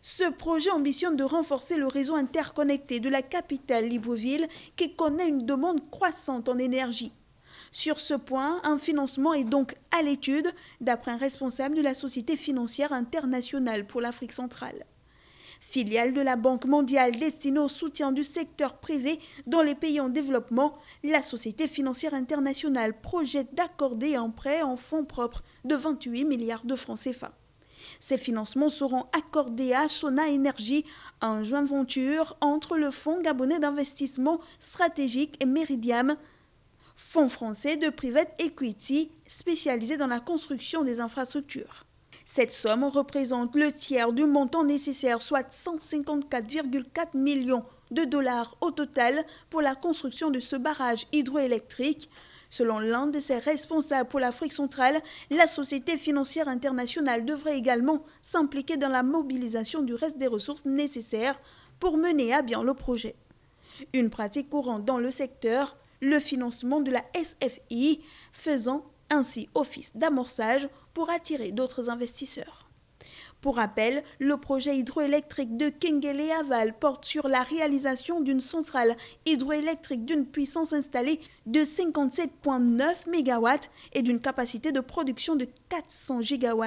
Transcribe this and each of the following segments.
Ce projet ambitionne de renforcer le réseau interconnecté de la capitale Libreville qui connaît une demande croissante en énergie. Sur ce point, un financement est donc à l'étude, d'après un responsable de la Société financière internationale pour l'Afrique centrale. Filiale de la Banque mondiale destinée au soutien du secteur privé dans les pays en développement, la Société financière internationale projette d'accorder un prêt en fonds propres de 28 milliards de francs CFA. Ces financements seront accordés à Sona Energy, un joint venture entre le Fonds gabonais d'investissement stratégique et Meridiam, fonds français de private equity spécialisé dans la construction des infrastructures. Cette somme représente le tiers du montant nécessaire, soit 154,4 millions de dollars au total pour la construction de ce barrage hydroélectrique. Selon l'un de ses responsables pour l'Afrique centrale, la Société financière internationale devrait également s'impliquer dans la mobilisation du reste des ressources nécessaires pour mener à bien le projet. Une pratique courante dans le secteur, le financement de la SFI faisant ainsi office d'amorçage pour attirer d'autres investisseurs. Pour rappel, le projet hydroélectrique de Kengele-Aval porte sur la réalisation d'une centrale hydroélectrique d'une puissance installée de 57,9 MW et d'une capacité de production de 400 GW.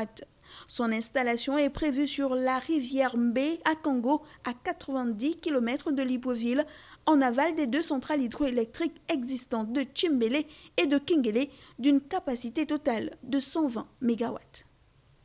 Son installation est prévue sur la rivière Mbé à Congo, à 90 km de Libreville, en aval des deux centrales hydroélectriques existantes de Chimbele et de Kengele, d'une capacité totale de 120 MW.